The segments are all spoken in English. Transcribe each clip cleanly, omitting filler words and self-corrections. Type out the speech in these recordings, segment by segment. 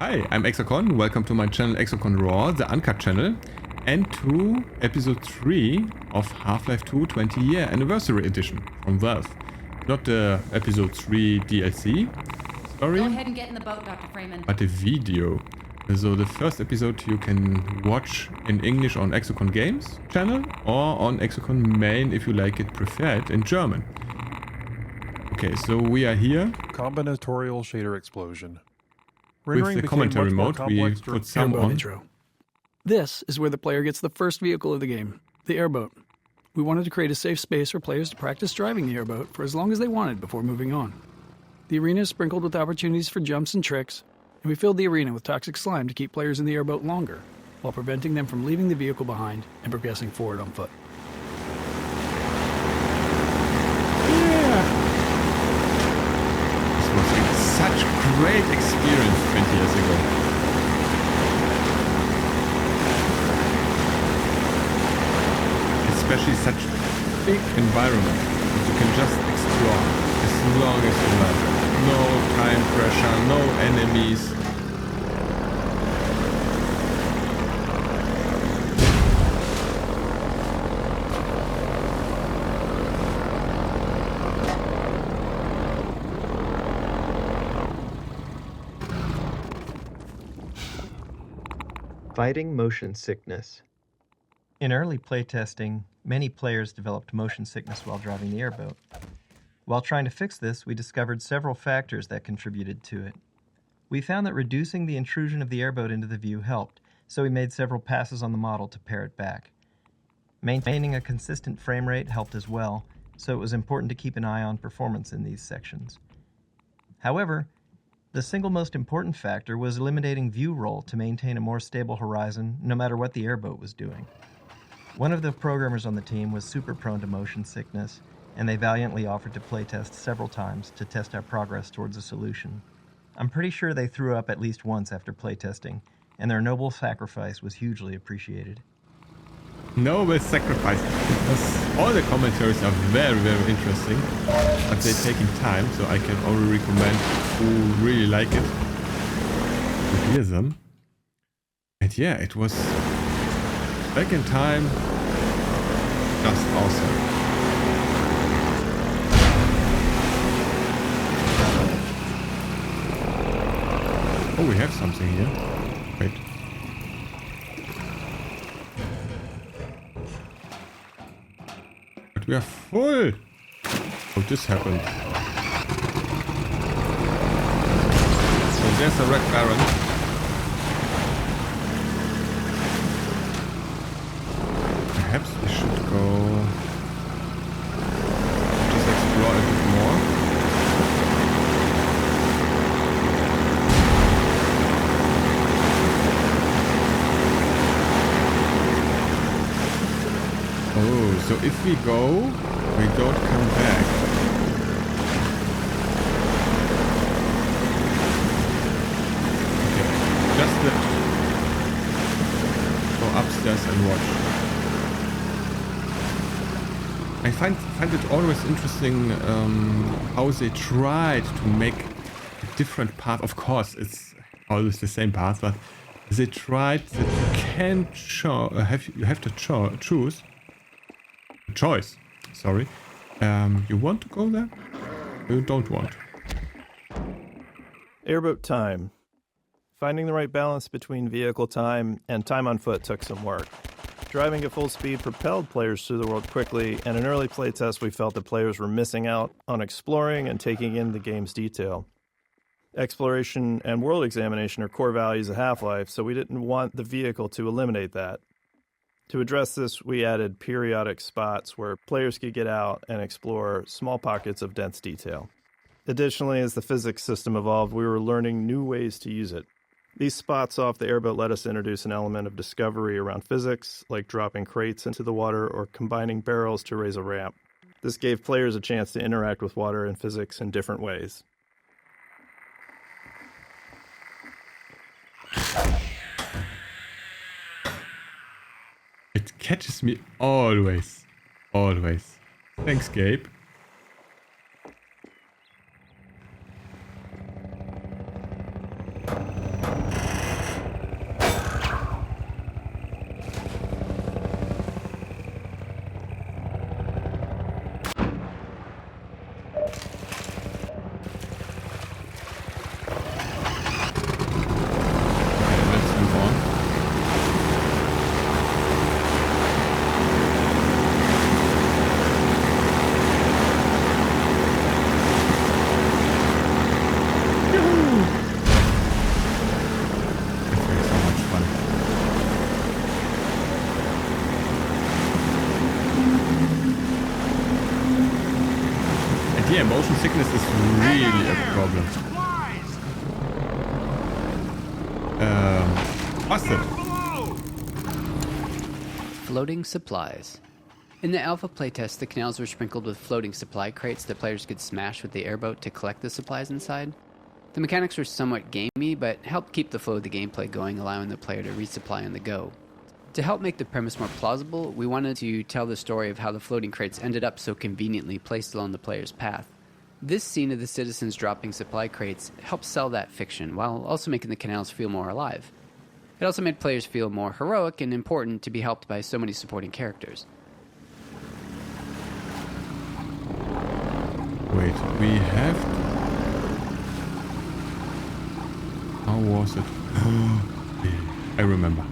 Hi, I'm Exocron. Welcome to my channel Exocron Raw, the Uncut channel, and to episode 3 of Half-Life 2 20-year anniversary edition from Valve. Not the episode 3 DLC story, Go ahead and get in the boat, Dr. Freeman. but a video. So the first episode you can watch in English on Exocron Games channel or on Exocron Main if you like it preferred in German. Okay, so we are here. Combinatorial shader explosion. With the commentary mode, we put some on. Intro. This is where the player gets the first vehicle of the game, the airboat. We wanted to create a safe space for players to practice driving the airboat for as long as they wanted before moving on. The arena is sprinkled with opportunities for jumps and tricks, and we filled the arena with toxic slime to keep players in the airboat longer, while preventing them from leaving the vehicle behind and progressing forward on foot. Such great experience 20 years ago. Especially such big environment that you can just explore as long as you like. No time pressure, no enemies. Fighting motion sickness. In early playtesting, many players developed motion sickness while driving the airboat. While trying to fix this, we discovered several factors that contributed to it. We found that reducing the intrusion of the airboat into the view helped, so we made several passes on the model to pare it back. Maintaining a consistent frame rate helped as well, so it was important to keep an eye on performance in these sections. However, the single most important factor was eliminating view roll to maintain a more stable horizon no matter what the airboat was doing. One of the programmers on the team was super prone to motion sickness, and they valiantly offered to playtest several times to test our progress towards a solution. I'm pretty sure they threw up at least once after playtesting, and their noble sacrifice was hugely appreciated. Noble sacrifice. All the commentaries are very, very interesting, but they're taking time, so I can only recommend who really like it to hear them. And yeah, it was back in time, just awesome. Oh, we have something here. Wait. We are full! Oh, this happened. So there's a Red Baron. Perhaps we should go... just explore a bit more. Oh, so if we go, we don't come back. Okay, just go upstairs and watch. I find it always interesting how they tried to make a different path. Of course, it's always the same path, but they tried that you can you have to choose. Choice. Sorry. You want to go there? Or you don't want? Airboat time. Finding the right balance between vehicle time and time on foot took some work. Driving at full speed propelled players through the world quickly, and in early playtests we felt that players were missing out on exploring and taking in the game's detail. Exploration and world examination are core values of Half-Life, so we didn't want the vehicle to eliminate that. To address this, we added periodic spots where players could get out and explore small pockets of dense detail. Additionally, as the physics system evolved, we were learning new ways to use it. These spots off the airboat let us introduce an element of discovery around physics, like dropping crates into the water or combining barrels to raise a ramp. This gave players a chance to interact with water and physics in different ways. It catches me always. Always. Thanks, Gabe. Yeah, motion sickness is really a problem. Busted. Floating supplies. In the alpha playtest, the canals were sprinkled with floating supply crates that players could smash with the airboat to collect the supplies inside. The mechanics were somewhat gamey, but helped keep the flow of the gameplay going, allowing the player to resupply on the go. To help make the premise more plausible, we wanted to tell the story of how the floating crates ended up so conveniently placed along the player's path. This scene of the citizens dropping supply crates helped sell that fiction, while also making the canals feel more alive. It also made players feel more heroic and important to be helped by so many supporting characters. Wait, we have... How was it? I remember.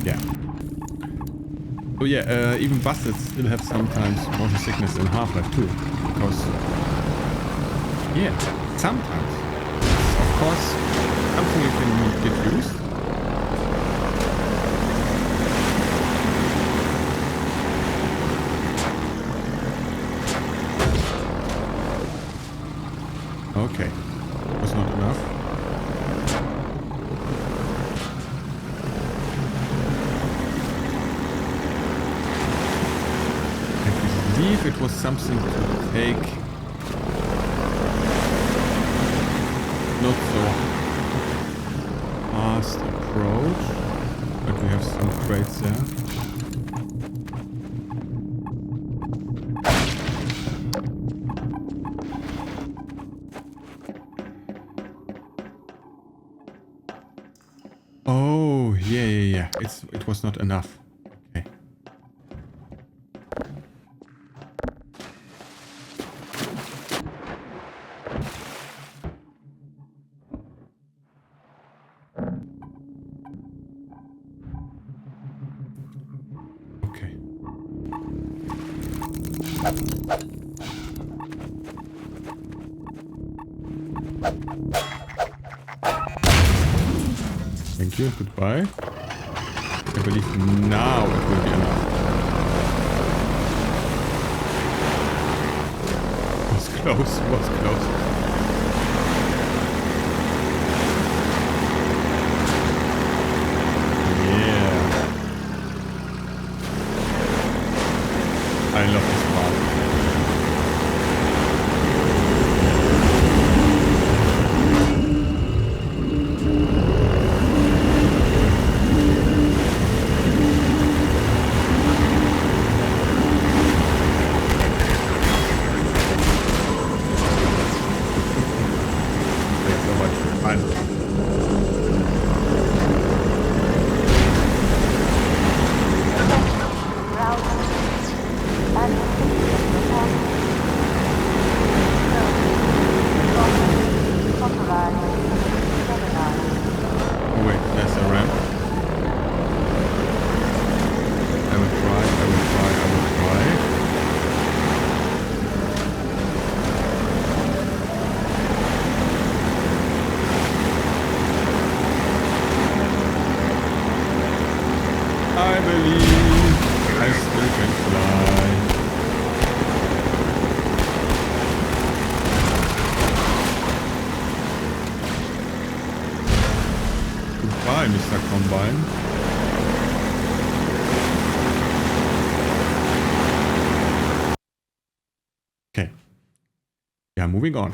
Yeah. So yeah, even Busted still have sometimes motion sickness in Half-Life too. Because... Yeah, sometimes. Of course, something you can get used. Okay, was not enough. I believe it was something to take not so fast approach, but we have some crates there. Oh, yeah. It was not enough. Okay. Okay. Thank you, goodbye. I believe now it will be enough. Was close. Yeah. I love this part. Goodbye, Mr. Combine. Okay. Yeah, moving on.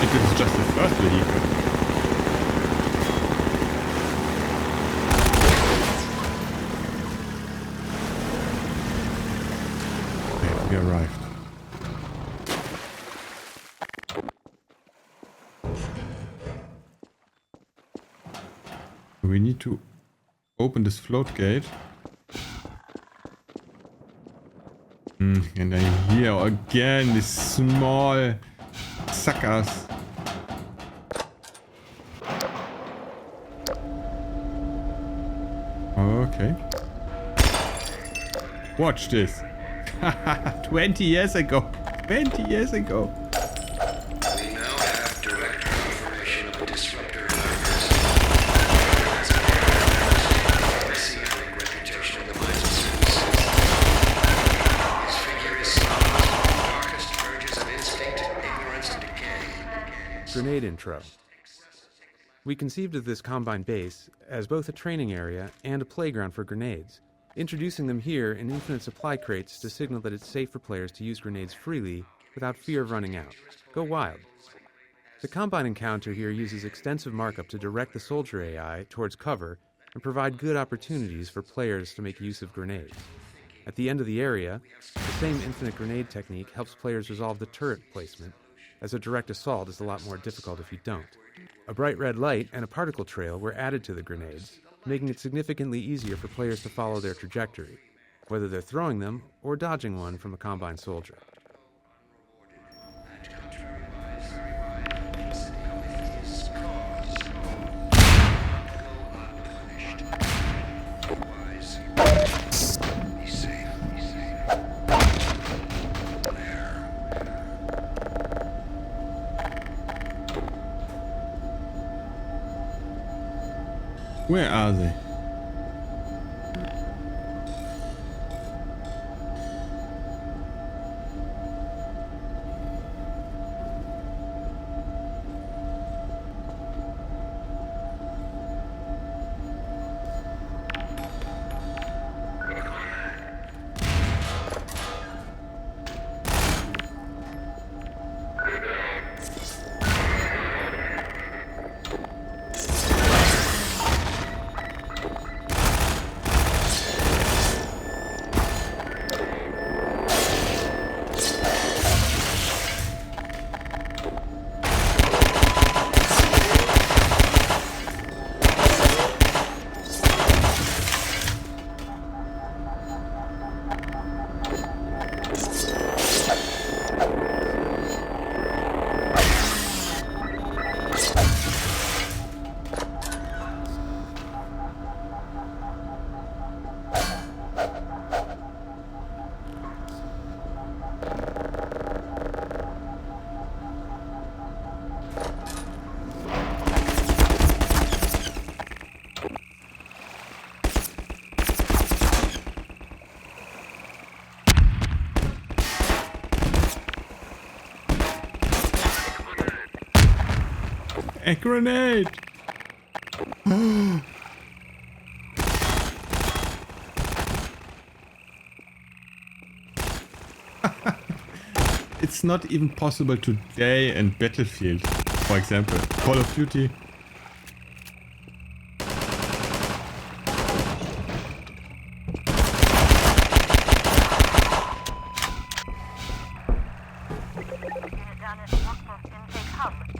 If it is just the first vehicle. We arrived. We need to open this float gate. And I hear again these small suckers. Okay. Watch this. 20 years ago. 20 years ago. We now have direct confirmation of a disruptor in our business. Messianic reputation in the minds of citizens. His figure is solid, darkest urges of instinct, ignorance, and decay. Grenade intro. We conceived of this Combine base as both a training area and a playground for grenades, introducing them here in infinite supply crates to signal that it's safe for players to use grenades freely without fear of running out. Go wild. The Combine encounter here uses extensive markup to direct the soldier AI towards cover and provide good opportunities for players to make use of grenades. At the end of the area, the same infinite grenade technique helps players resolve the turret placement, as a direct assault is a lot more difficult if you don't. A bright red light and a particle trail were added to the grenades, making it significantly easier for players to follow their trajectory, whether they're throwing them or dodging one from a Combine soldier. Where are they? A grenade! It's not even possible today in Battlefield, for example. Call of Duty.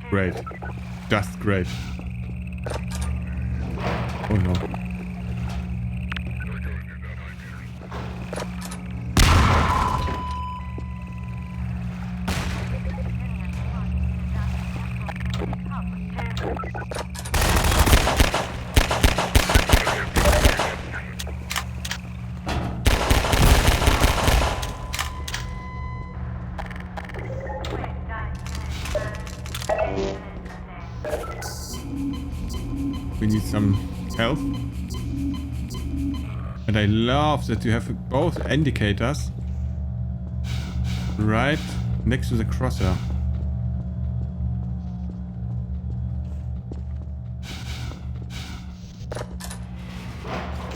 Great. Just great. Oh no. We need some help. And I love that you have both indicators right next to the crosshair.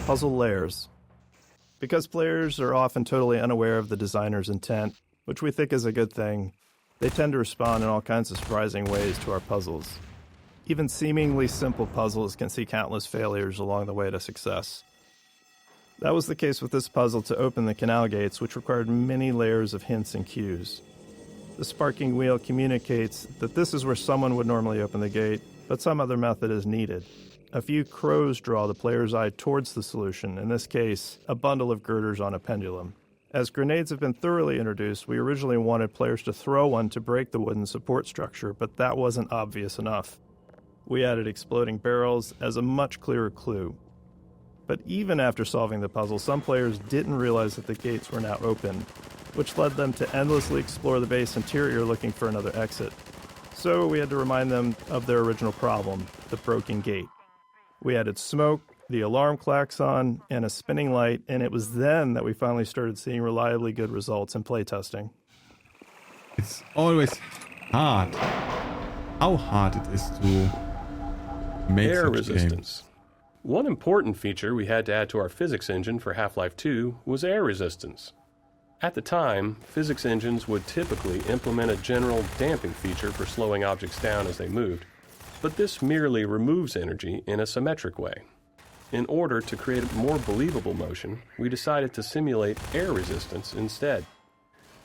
Puzzle layers. Because players are often totally unaware of the designer's intent, which we think is a good thing, they tend to respond in all kinds of surprising ways to our puzzles. Even seemingly simple puzzles can see countless failures along the way to success. That was the case with this puzzle to open the canal gates, which required many layers of hints and cues. The sparking wheel communicates that this is where someone would normally open the gate, but some other method is needed. A few crows draw the player's eye towards the solution, in this case, a bundle of girders on a pendulum. As grenades have been thoroughly introduced, we originally wanted players to throw one to break the wooden support structure, but that wasn't obvious enough. We added exploding barrels as a much clearer clue. But even after solving the puzzle, some players didn't realize that the gates were now open, which led them to endlessly explore the base interior looking for another exit. So we had to remind them of their original problem, the broken gate. We added smoke, the alarm klaxon, and a spinning light, and it was then that we finally started seeing reliably good results in playtesting. It's always hard. How hard it is to make Air such resistance. games. One important feature we had to add to our physics engine for Half-Life 2 was air resistance. At the time, physics engines would typically implement a general damping feature for slowing objects down as they moved, but this merely removes energy in a symmetric way. In order to create a more believable motion, we decided to simulate air resistance instead.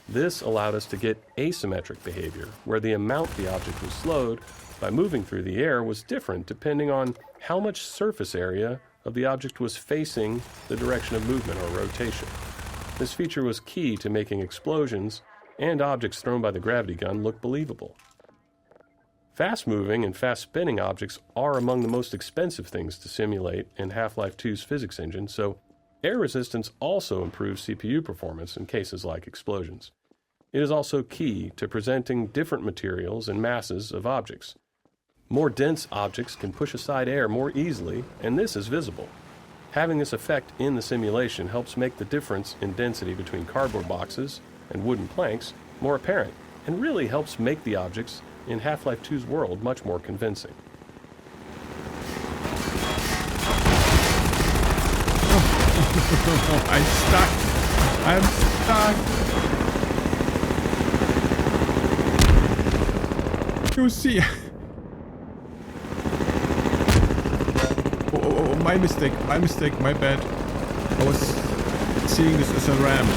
This allowed us to get asymmetric behavior, where the amount the object was slowed by moving through the air was different depending on how much surface area of the object was facing the direction of movement or rotation. This feature was key to making explosions and objects thrown by the gravity gun look believable. Fast-moving and fast-spinning objects are among the most expensive things to simulate in Half-Life 2's physics engine, so air resistance also improves CPU performance in cases like explosions. It is also key to presenting different materials and masses of objects. More dense objects can push aside air more easily, and this is visible. Having this effect in the simulation helps make the difference in density between cardboard boxes and wooden planks more apparent, and really helps make the objects in Half-Life 2's world much more convincing. I'm stuck. I'm stuck. You see. Oh, my mistake, my bad. I was seeing this as a ramp.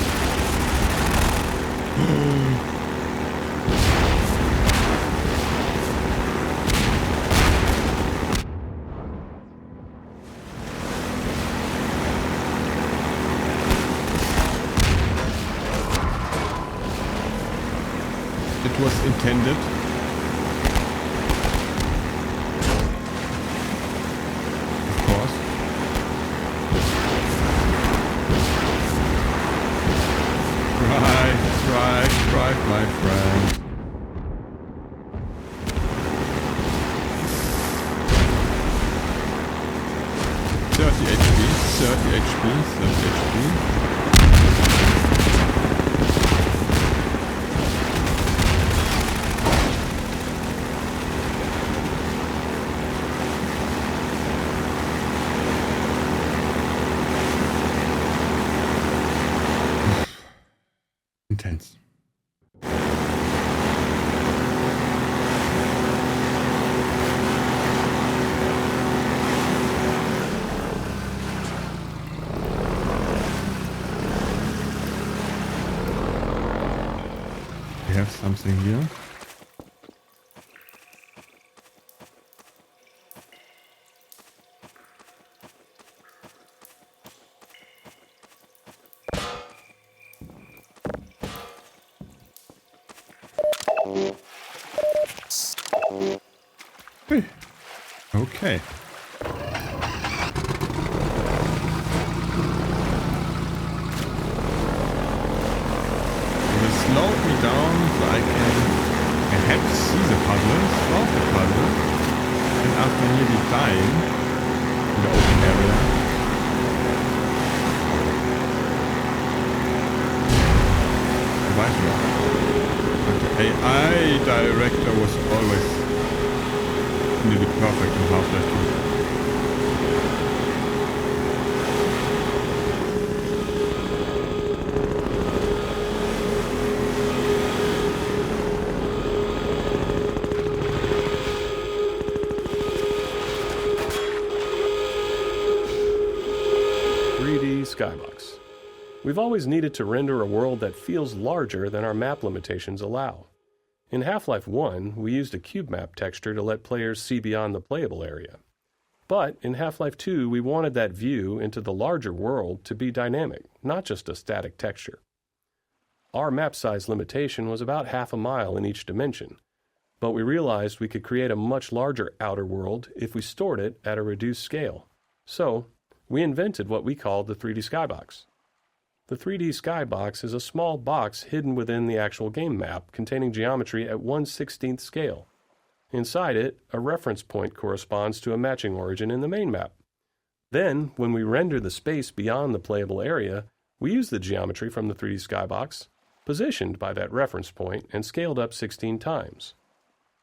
It was intended. Of course. Drive, my friend. Thirty HP. Intense. We have something here. Hey. Okay. Slowed me down so I had to see the puzzle, solve the puzzle, and after nearly dying in the open area. But the AI director was always nearly perfect in HalfLife 2. 3D skybox. We've always needed to render a world that feels larger than our map limitations allow. In Half-Life 1, we used a cube map texture to let players see beyond the playable area. But in Half-Life 2, we wanted that view into the larger world to be dynamic, not just a static texture. Our map size limitation was about half a mile in each dimension, but we realized we could create a much larger outer world if we stored it at a reduced scale. So, we invented what we called the 3D skybox. The 3D skybox is a small box hidden within the actual game map containing geometry at 1/16th scale. Inside it, a reference point corresponds to a matching origin in the main map. Then, when we render the space beyond the playable area, we use the geometry from the 3D skybox, positioned by that reference point and scaled up 16 times.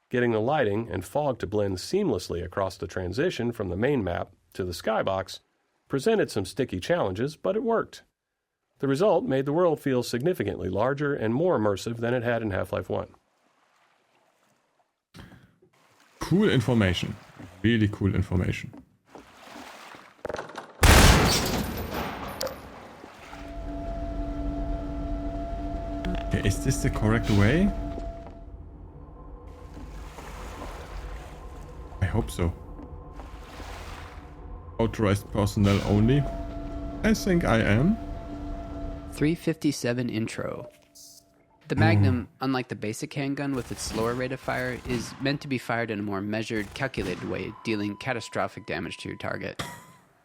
Getting the lighting and fog to blend seamlessly across the transition from the main map to the skybox presented some sticky challenges, but it worked. The result made the world feel significantly larger and more immersive than it had in Half-Life 1. Cool information. Really cool information. Okay, is this the correct way? I hope so. Authorized personnel only. I think I am. 357 intro. The Magnum, unlike the basic handgun with its slower rate of fire, is meant to be fired in a more measured, calculated way, dealing catastrophic damage to your target.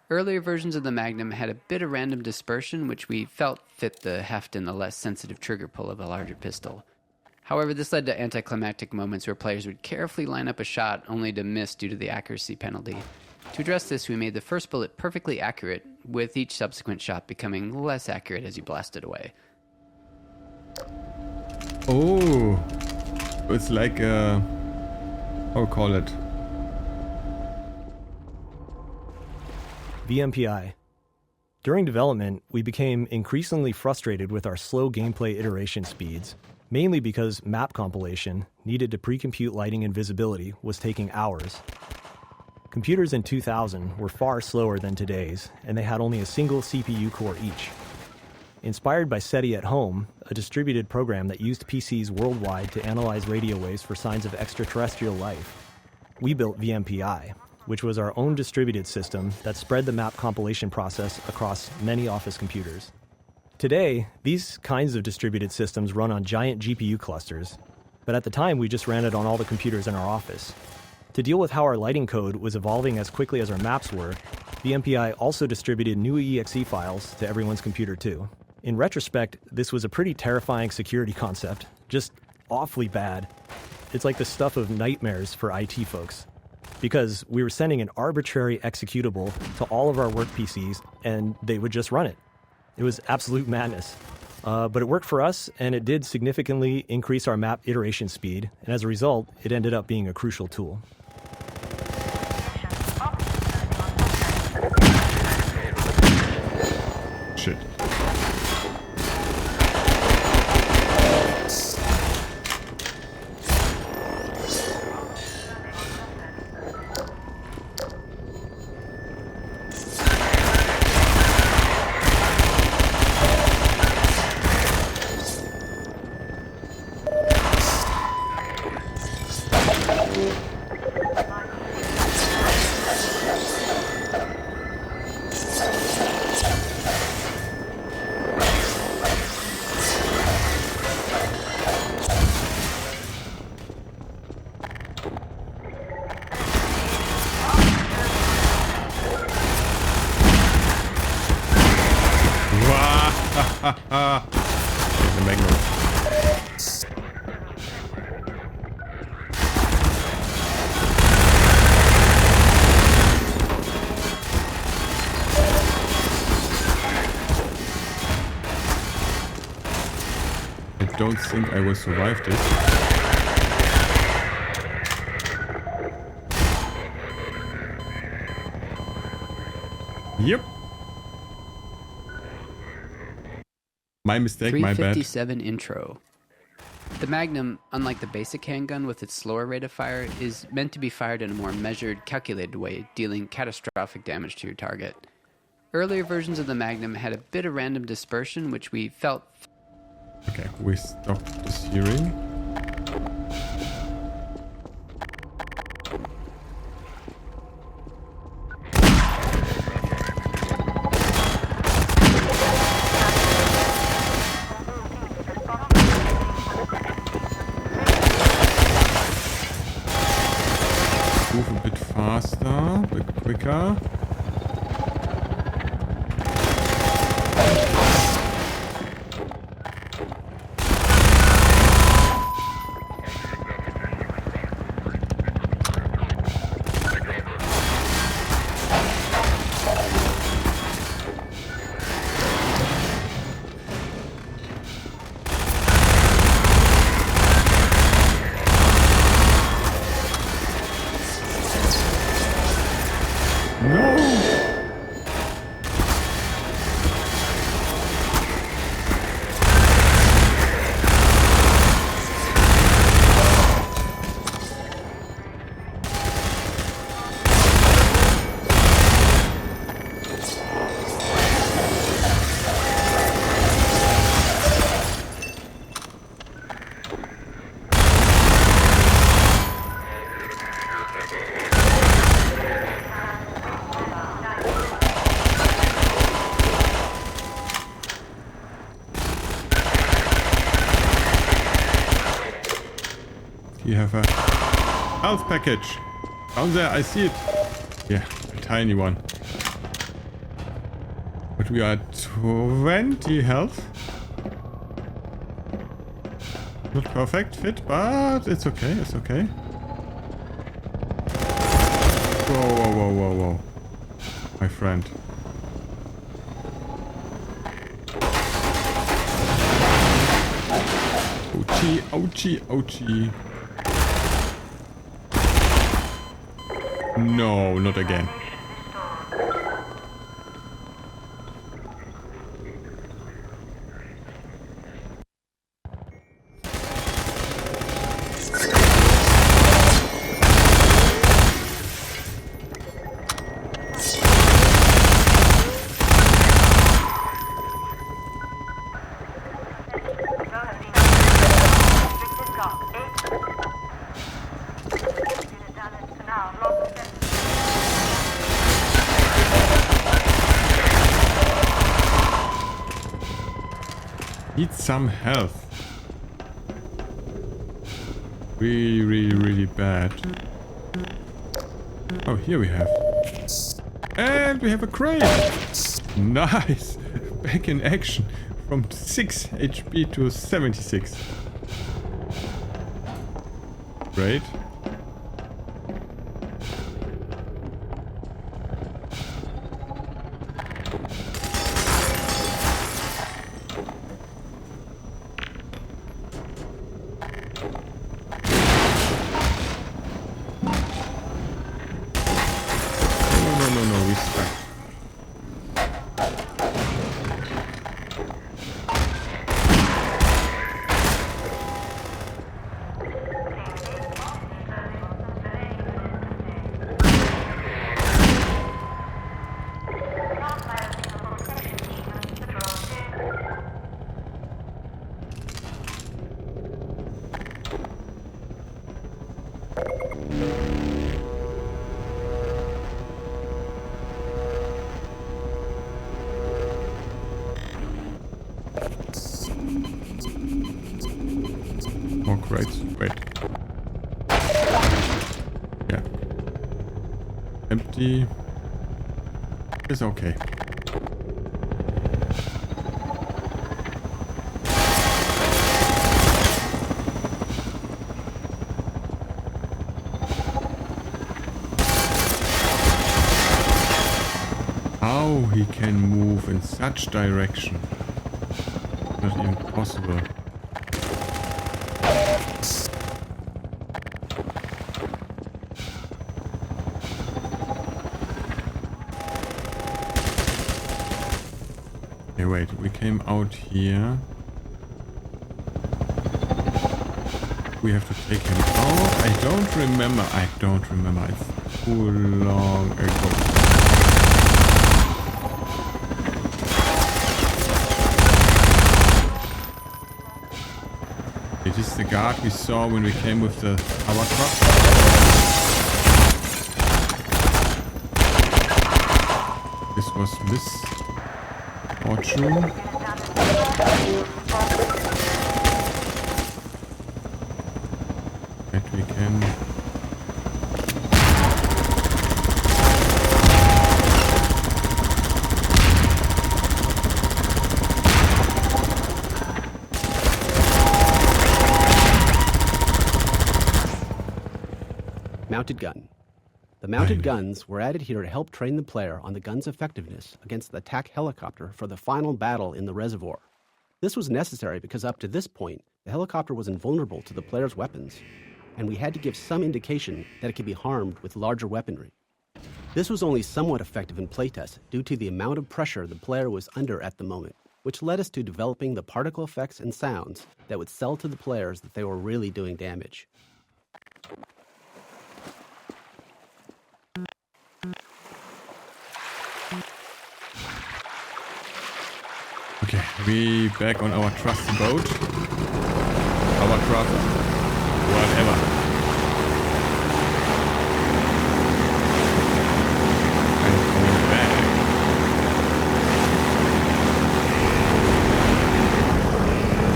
Earlier versions of the Magnum had a bit of random dispersion, which we felt fit the heft and the less sensitive trigger pull of a larger pistol. However, this led to anticlimactic moments where players would carefully line up a shot only to miss due to the accuracy penalty. To address this, we made the first bullet perfectly accurate, with each subsequent shot becoming less accurate as you blasted away. Oh, it's like a, how call it? VMPI. During development, we became increasingly frustrated with our slow gameplay iteration speeds, mainly because map compilation, needed to pre-compute lighting and visibility, was taking hours. Computers in 2000 were far slower than today's, and they had only a single CPU core each. Inspired by SETI at Home, a distributed program that used PCs worldwide to analyze radio waves for signs of extraterrestrial life, we built VMPI, which was our own distributed system that spread the map compilation process across many office computers. Today, these kinds of distributed systems run on giant GPU clusters, but at the time we just ran it on all the computers in our office. To deal with how our lighting code was evolving as quickly as our maps were, VMPI also distributed new EXE files to everyone's computer too. In retrospect, this was a pretty terrifying security concept, just awfully bad. It's like the stuff of nightmares for IT folks. Because we were sending an arbitrary executable to all of our work PCs, and they would just run it. It was absolute madness. But it worked for us, and it did significantly increase our map iteration speed, and as a result, it ended up being a crucial tool. Shit. The Magnum. I don't think I will survive this. Yep. My mistake, my bad. 357 intro. The Magnum, unlike the basic handgun with its slower rate of fire, is meant to be fired in a more measured, calculated way, dealing catastrophic damage to your target. Earlier versions of the Magnum had a bit of random dispersion, which we felt... Okay, we stopped this hearing. Move a bit faster, a bit quicker. you have a health package. Down there, I see it. Yeah, a tiny one. But we are at 20 health. Not perfect fit, but it's okay, it's okay. Whoa, whoa, whoa, whoa, whoa. My friend. Ouchie, ouchie, ouchie. No, not again. Need some health. Really, really, really bad. Oh, here we have. And we have a crane. Nice. Back in action. From 6 HP to 76. Great. Oh, great. Wait. Yeah. Empty. Is okay. How he can move in such direction? Not even possible. Okay, wait, we came out here. We have to take him out. I don't remember. It's too long ago. It is the guard we saw when we came with the hovercraft. This was misfortune. That we can. Mounted gun. The mounted guns were added here to help train the player on the gun's effectiveness against the attack helicopter for the final battle in the reservoir. This was necessary because up to this point, the helicopter was invulnerable to the player's weapons, and we had to give some indication that it could be harmed with larger weaponry. This was only somewhat effective in playtest due to the amount of pressure the player was under at the moment, which led us to developing the particle effects and sounds that would sell to the players that they were really doing damage. Okay, we back on our trusty boat. Our craft, whatever. And going back.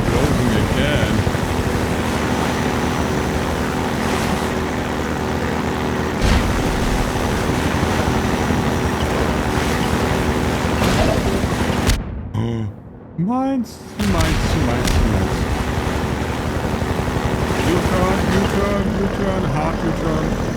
Closing again. Mines. U-turn, hard U-turn.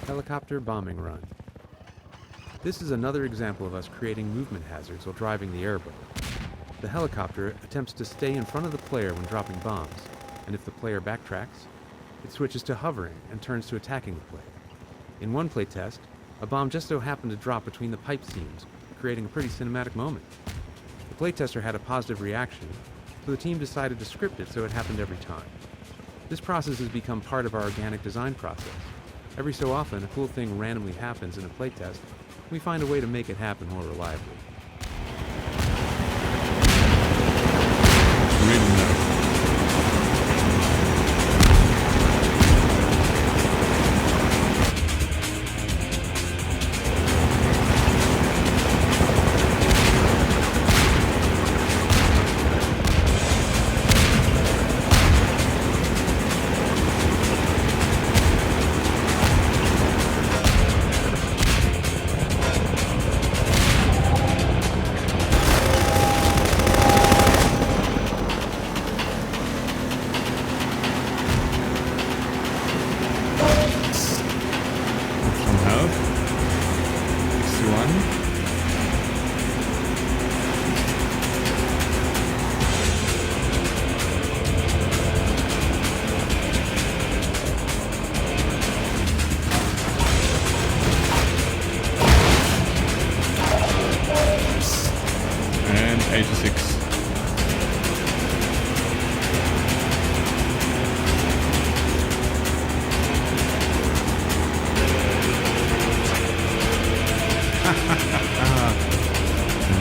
Helicopter bombing run. This is another example of us creating movement hazards while driving the airboat. The helicopter attempts to stay in front of the player when dropping bombs, and if the player backtracks, it switches to hovering and turns to attacking the player. In one playtest, a bomb just so happened to drop between the pipe seams, creating a pretty cinematic moment. The playtester had a positive reaction, so the team decided to script it so it happened every time. This process has become part of our organic design process. Every so often, a cool thing randomly happens in a playtest, and we find a way to make it happen more reliably. Really nice.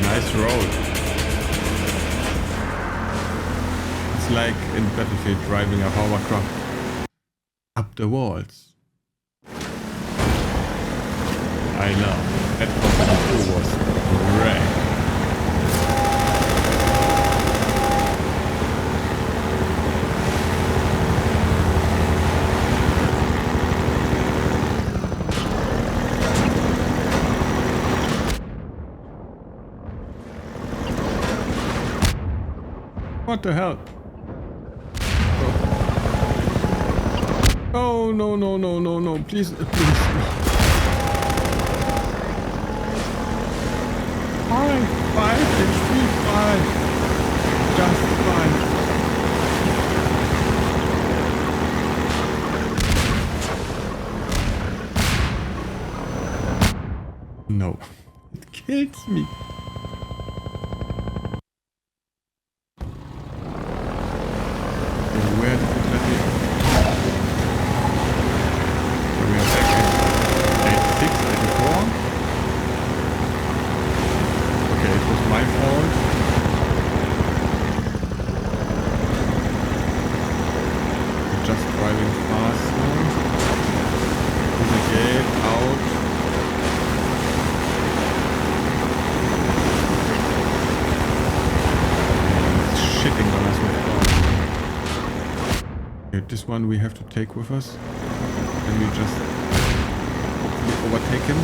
Nice road. It's like in Battlefield driving a hovercraft up the walls. I love that. Was great. What the hell? Oh no no no no no! Please please. Fine, 5 HP, 5. Just 5. No, it kills me. This one we have to take with us, and we just hopefully overtake him.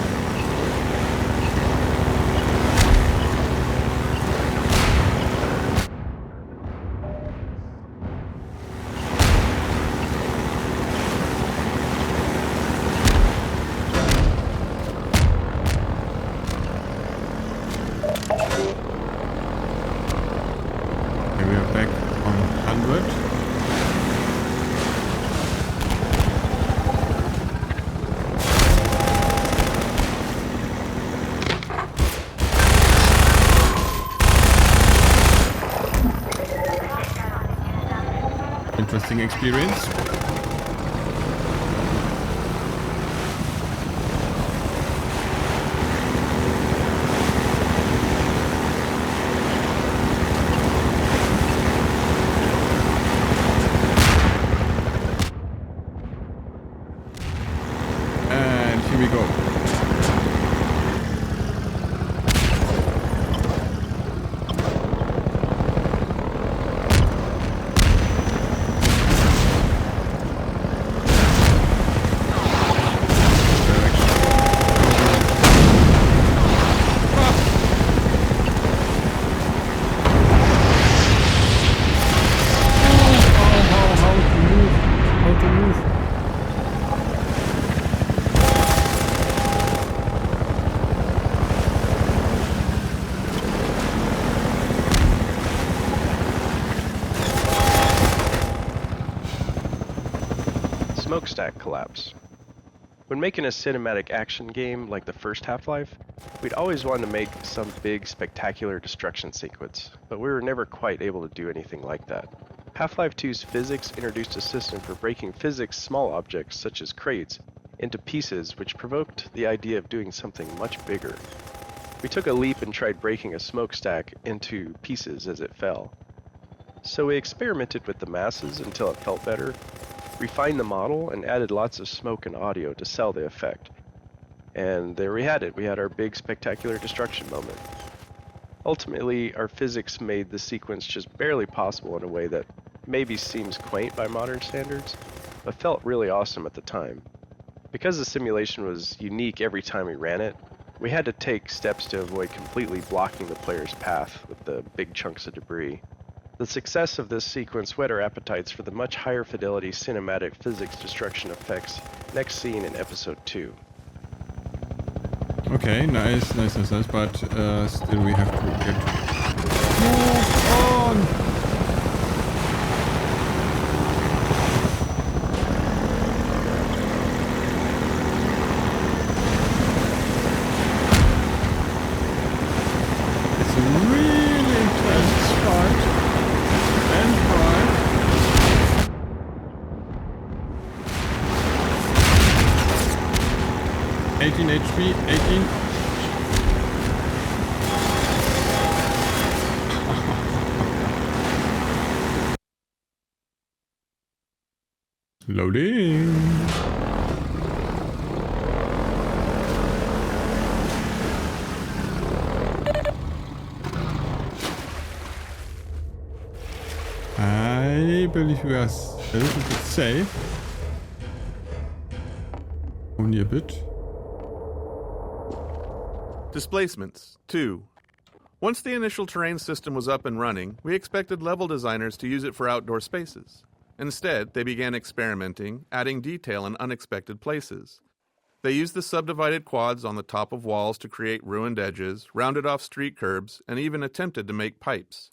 Okay, we are back on 100. Interesting experience. smokestack collapse. When making a cinematic action game like the first Half-Life, we'd always wanted to make some big, spectacular destruction sequence, but we were never quite able to do anything like that. Half-Life 2's physics introduced a system for breaking physics small objects, such as crates, into pieces, which provoked the idea of doing something much bigger. We took a leap and tried breaking a smokestack into pieces as it fell. So we experimented with the masses until it felt better, refined the model, and added lots of smoke and audio to sell the effect. And there we had it. We had our big spectacular destruction moment. Ultimately, our physics made the sequence just barely possible in a way that maybe seems quaint by modern standards, but felt really awesome at the time. Because the simulation was unique every time we ran it, we had to take steps to avoid completely blocking the player's path with the big chunks of debris. The success of this sequence whet our appetites for the much higher fidelity cinematic physics destruction effects next seen in episode 2. Okay, nice, but still we have to get... Move on! It's a really intense fight and drive. 18 HP, 18. Loading. I believe we are a little bit safe. Only a bit. Displacements 2. Once the initial terrain system was up and running, we expected level designers to use it for outdoor spaces. Instead, they began experimenting, adding detail in unexpected places. They used the subdivided quads on the top of walls to create ruined edges, rounded off street curbs, and even attempted to make pipes.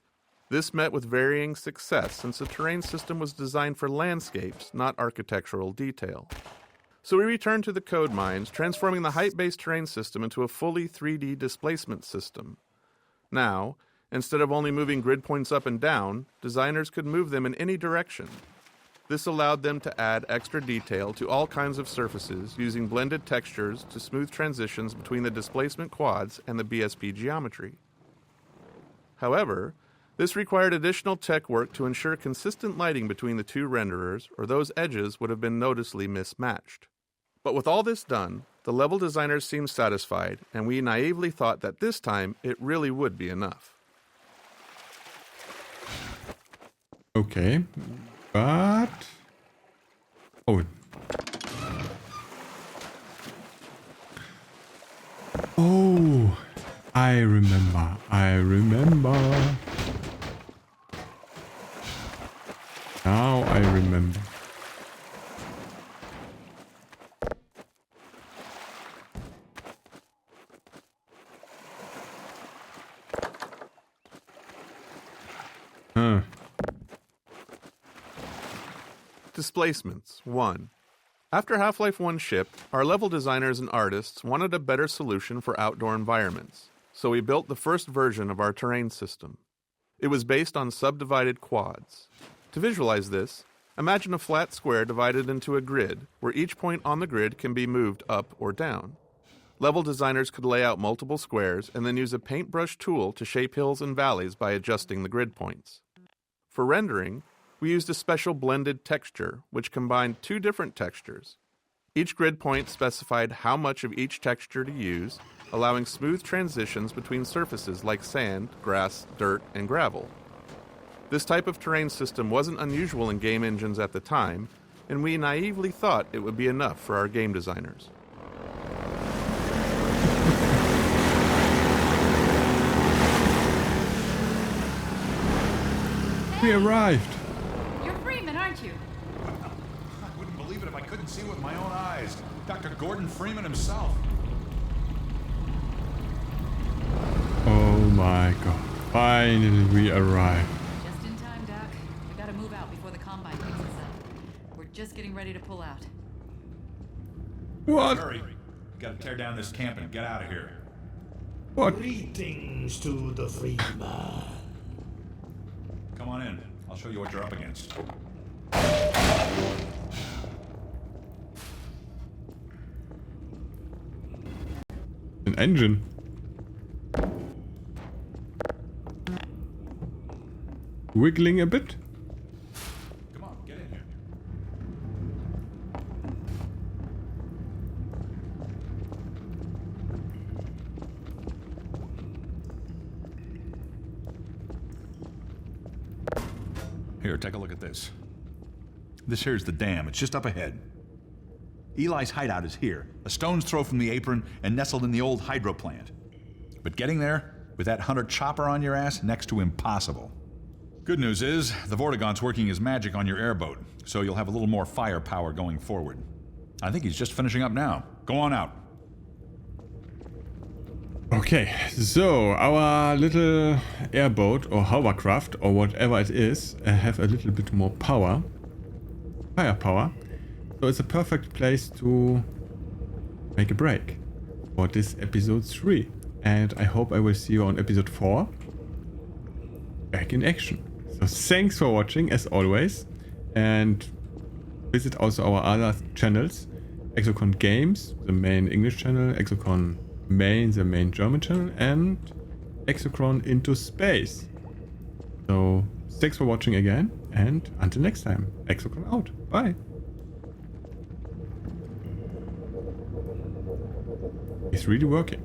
This met with varying success since the terrain system was designed for landscapes, not architectural detail. So we returned to the code mines, transforming the height-based terrain system into a fully 3D displacement system. Now, instead of only moving grid points up and down, designers could move them in any direction. This allowed them to add extra detail to all kinds of surfaces using blended textures to smooth transitions between the displacement quads and the BSP geometry. However, this required additional tech work to ensure consistent lighting between the two renderers, or those edges would have been noticeably mismatched. But with all this done, the level designers seemed satisfied, and we naively thought that this time it really would be enough. Okay, but... Oh. Oh, I remember. Now I remember. Displacements 1. After Half-Life 1 shipped, our level designers and artists wanted a better solution for outdoor environments, so we built the first version of our terrain system. It was based on subdivided quads. To visualize this, imagine a flat square divided into a grid, where each point on the grid can be moved up or down. Level designers could lay out multiple squares and then use a paintbrush tool to shape hills and valleys by adjusting the grid points. For rendering, we used a special blended texture, which combined two different textures. Each grid point specified how much of each texture to use, allowing smooth transitions between surfaces like sand, grass, dirt, and gravel. This type of terrain system wasn't unusual in game engines at the time, and we naively thought it would be enough for our game designers. We arrived. You're Freeman, aren't you? I wouldn't believe it if I couldn't see with my own eyes. Dr. Gordon Freeman himself. Oh my god. Finally we arrived. Just in time, Doc. We gotta move out before the Combine picks us up. We're just getting ready to pull out. What? Hurry. Gotta tear down this camp and get out of here. What? Greetings to the Freeman. Come on in. I'll show you what you're up against. An engine. Wiggling a bit. Come on, get in here. Here, take a look at this. This here's the dam. It's just up ahead. Eli's hideout is here, a stone's throw from the apron and nestled in the old hydro plant. But getting there, with that hunter chopper on your ass, next to impossible. Good news is, the Vortigaunt's working his magic on your airboat, so you'll have a little more firepower going forward. I think he's just finishing up now. Go on out. Okay, so our little airboat or hovercraft or whatever it is have a little bit more power, firepower. So it's a perfect place to make a break for this episode 3. And I hope I will see you on episode 4 back in action. So thanks for watching as always, and visit also our other channels, Exocron Games, the main English channel, Exocron Main, the main German channel, and Exocron Into Space. So thanks for watching again, and until next time, Exocron out. Bye. It's really working.